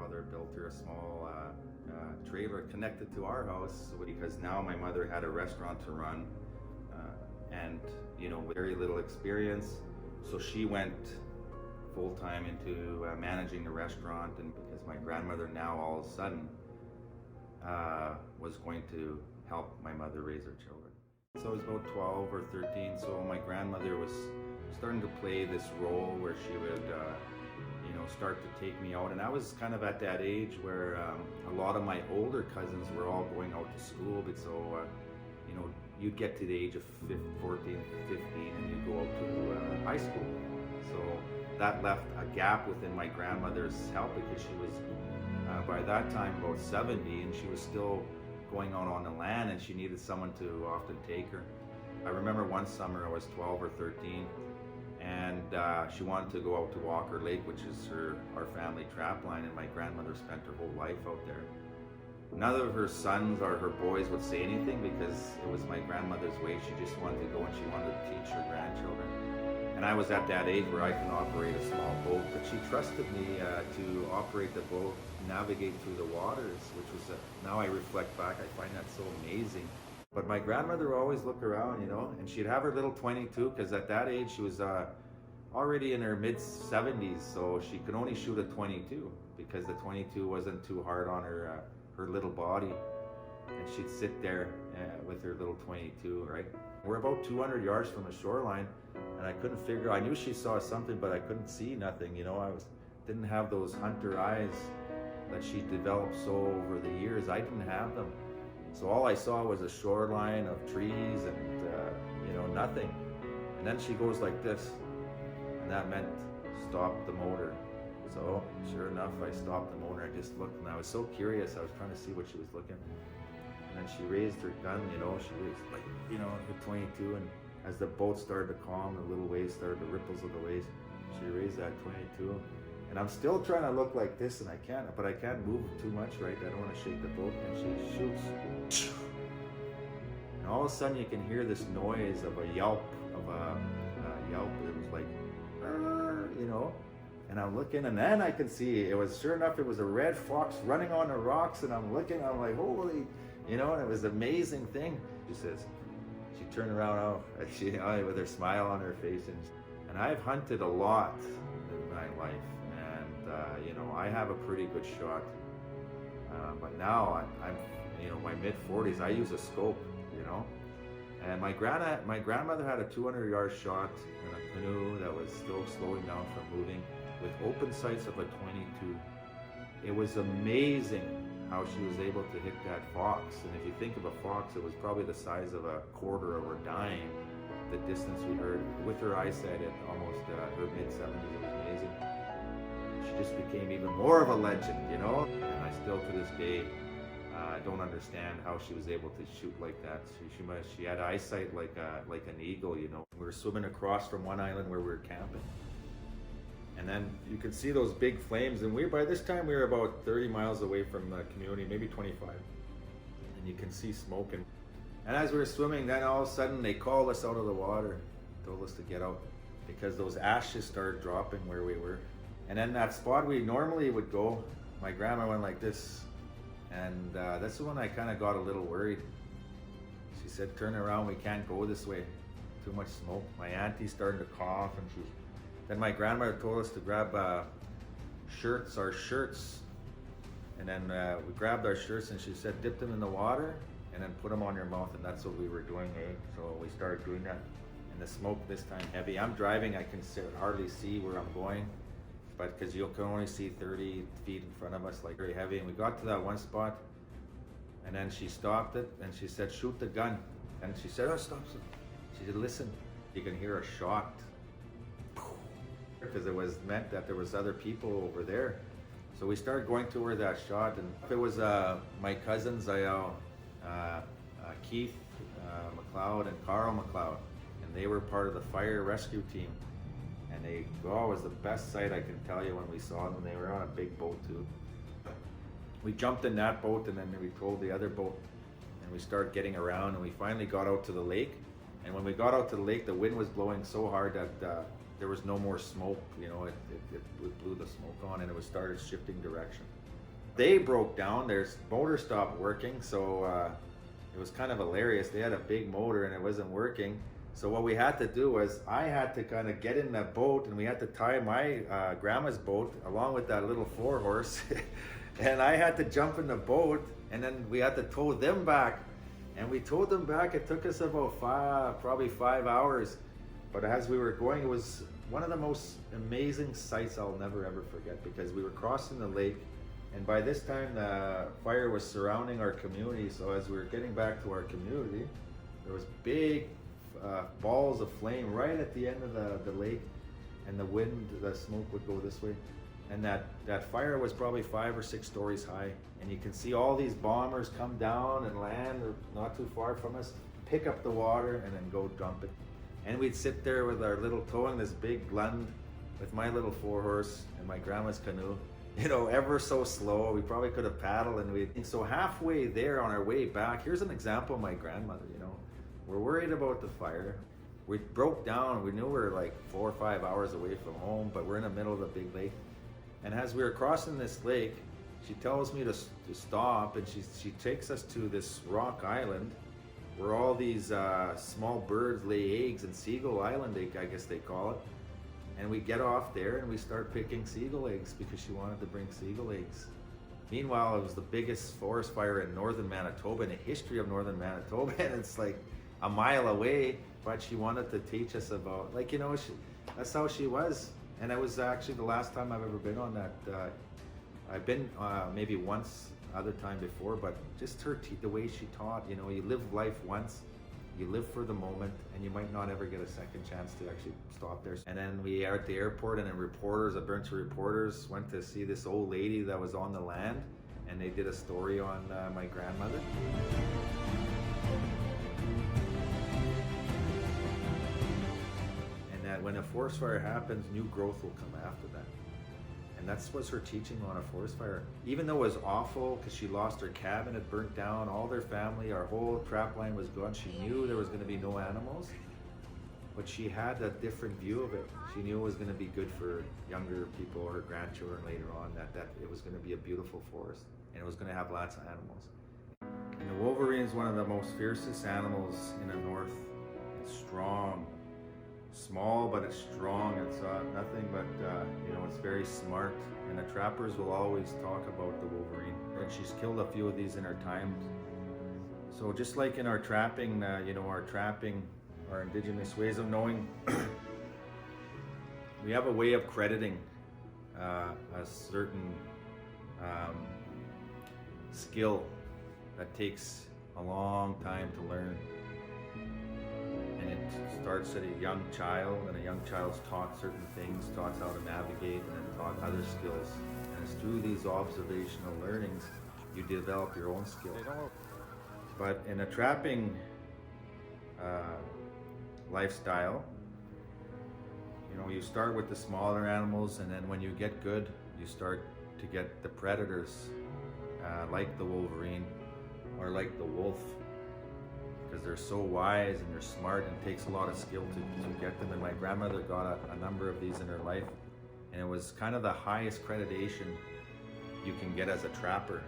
grandfather built her a small trailer connected to our house because now my mother had a restaurant to run and with very little experience. So she went full-time into managing the restaurant, and because my grandmother now all of a sudden was going to help my mother raise her children. So I was about 12 or 13, so my grandmother was starting to play this role where she would start to take me out, and I was kind of at that age where a lot of my older cousins were all going out to school, but so you'd get to the age of 14, 15 and you'd go out to high school. So that left a gap within my grandmother's help because she was by that time about 70 and she was still going out on the land and she needed someone to often take her. I remember one summer I was 12 or 13 and she wanted to go out to Walker Lake, which is our family trap line, and my grandmother spent her whole life out there. None of her sons or her boys would say anything because it was my grandmother's way. She just wanted to go and she wanted to teach her grandchildren. And I was at that age where I can operate a small boat, but she trusted me to operate the boat, navigate through the waters, which was, now I reflect back, I find that so amazing. But my grandmother would always look around, and she'd have her little 22, because at that age she was already in her mid-70s, so she could only shoot a 22, because the 22 wasn't too hard on her little body. And she'd sit there with her little 22, right? We're about 200 yards from the shoreline, and I couldn't figure, I knew she saw something, but I couldn't see nothing, didn't have those hunter eyes that she developed so over the years. I didn't have them. So all I saw was a shoreline of trees and, nothing. And then she goes like this, and that meant stop the motor. So sure enough, I stopped the motor. I just looked, and I was so curious. I was trying to see what she was looking. And then she raised her gun, she was like, her 22. And as the boat started to calm, the little waves started, the ripples of the waves, she raised that 22. And I'm still trying to look like this, and I can't move too much, right? I don't want to shake the boat. And she shoots. And all of a sudden, you can hear this noise of a yelp, It was like, And I'm looking, and then I can see it was, sure enough, it was a red fox running on the rocks, and I'm looking, I'm like, holy, and it was an amazing thing. She turned around, with her smile on her face, and I've hunted a lot in my life. I have a pretty good shot, but now I'm my mid-40s. I use a scope, And my grandmother had a 200-yard shot in a canoe that was still slowing down from moving, with open sights of a 22. It was amazing how she was able to hit that fox. And if you think of a fox, it was probably the size of a quarter or a dime. The distance we heard with her eyesight at almost her mid-70s, it was amazing. She just became even more of a legend, And I still, to this day, don't understand how she was able to shoot like that. She had eyesight like an eagle, We were swimming across from one island where we were camping, and then you could see those big flames. And by this time we were about 30 miles away from the community, maybe 25, and you can see smoke. And as we were swimming, then all of a sudden they called us out of the water, told us to get out because those ashes started dropping where we were. And then that spot we normally would go, my grandma went like this. And that's when I kind of got a little worried. She said, turn around, we can't go this way. Too much smoke. My auntie started to cough, and then my grandmother told us to grab our shirts. And then we grabbed our shirts, and she said, dip them in the water and then put them on your mouth. And that's what we were doing, So we started doing that. And the smoke this time heavy. I'm driving, I can hardly see where I'm going, but because you can only see 30 feet in front of us, like very heavy. And we got to that one spot, and then she stopped it, and she said, shoot the gun. And she said, oh, stop. She said, listen, you can hear a shot. Because it was meant that there was other people over there. So we started going to where that shot, and it was my cousins, Keith McLeod and Carl McLeod, and they were part of the fire rescue team. And it was the best sight, I can tell you, when we saw them. They were on a big boat too. We jumped in that boat, and then we told the other boat, and we started getting around, and we finally got out to the lake. And when we got out to the lake, the wind was blowing so hard that there was no more smoke. It blew the smoke on, and it started shifting direction. they broke down. Their motor stopped working, so it was kind of hilarious. They had a big motor and it wasn't working. So what we had to do was I had to kind of get in that boat, and we had to tie my grandma's boat along with that little 4-horse. And I had to jump in the boat, and then we had to tow them back. And we towed them back. It took us about probably 5 hours. But as we were going, it was one of the most amazing sights I'll never ever forget, because we were crossing the lake, and by this time the fire was surrounding our community. So as we were getting back to our community, there was big balls of flame right at the end of the lake, and the wind, the smoke would go this way, and that fire was probably 5 or 6 stories high, and you can see all these bombers come down and land not too far from us, pick up the water and then go dump it. And we'd sit there with our little towing this big Lund with my little 4-horse and my grandma's canoe, you know, ever so slow. We probably could have paddled, and so halfway there on our way back, here's an example of my grandmother, you know. We're worried about the fire. We broke down. We knew we were like 4 or 5 hours away from home, but we're in the middle of the big lake. And as we were crossing this lake, she tells me to stop, and she takes us to this rock island where all these small birds lay eggs, in Seagull Island, I guess they call it. And we get off there and we start picking seagull eggs because she wanted to bring seagull eggs. Meanwhile, it was the biggest forest fire in northern Manitoba, in the history of northern Manitoba, and it's like a mile away, but she wanted to teach us about, like, you know, that's how she was. And it was actually the last time I've ever been on that. I've been maybe once other time before, but just the way she taught, you know, you live life once, you live for the moment, and you might not ever get a second chance to actually stop there. And then we are at the airport, and then a bunch of reporters went to see this old lady that was on the land, and they did a story on my grandmother. And that when a forest fire happens, new growth will come after that. And that's what's her teaching on a forest fire. Even though it was awful, because she lost her cabin, it burnt down, all their family, our whole trap line was gone. She knew there was going to be no animals, but she had a different view of it. She knew it was going to be good for younger people or her grandchildren later on, that it was going to be a beautiful forest, and it was going to have lots of animals. And the wolverine is one of the most fiercest animals in the north. It's strong. Small, but it's strong. It's nothing but, you know, it's very smart. And the trappers will always talk about the wolverine. And she's killed a few of these in her time. So just like in our trapping, you know, our indigenous ways of knowing, we have a way of crediting a certain skill that takes a long time to learn. And it starts at a young child, and a young child's taught certain things, taught how to navigate, and then taught other skills. And it's through these observational learnings you develop your own skill. But in a trapping lifestyle, you know, you start with the smaller animals, and then when you get good, you start to get the predators, like the wolverine or like the wolf. Because they're so wise and they're smart, and it takes a lot of skill to get them. And my grandmother got a number of these in her life, and it was kind of the highest accreditation you can get as a trapper.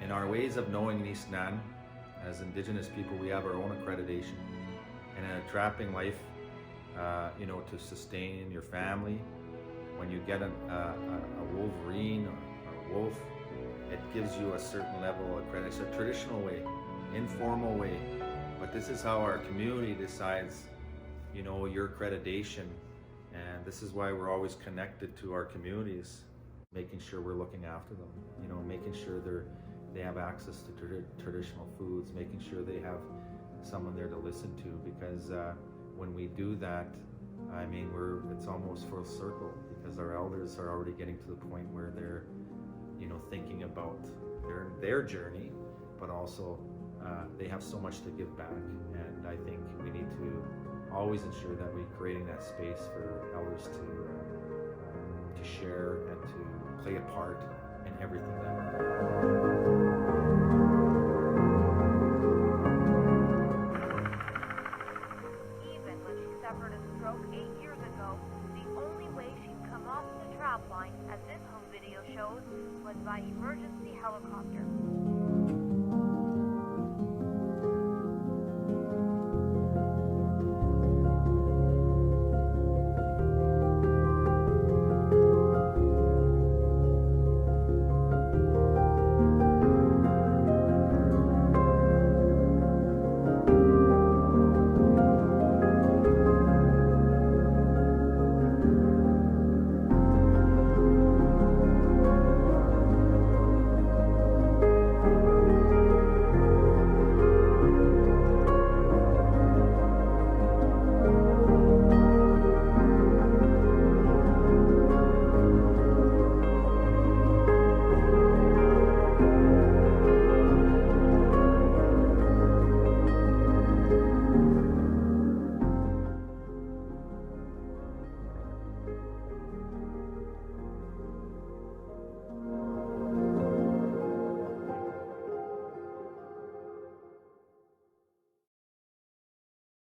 In our ways of knowing in East Nan, as Indigenous people, we have our own accreditation. And in a trapping life, you know, to sustain your family, when you get a wolverine or a wolf, it gives you a certain level of credit. It's a traditional way, informal way. But this is how our community decides, you know, your accreditation. And this is why we're always connected to our communities, making sure we're looking after them, you know, making sure they have access to traditional foods, making sure they have someone there to listen to. Because when we do that, I mean, it's almost full circle, because our elders are already getting to the point where they're, you know, thinking about their journey, but also they have so much to give back. And I think we need to always ensure that we're creating that space for elders to share and to play a part in everything that we do. Even when she suffered a stroke 8 years ago, the only way she come off the trap line, as this home video shows, was by emergency helicopter.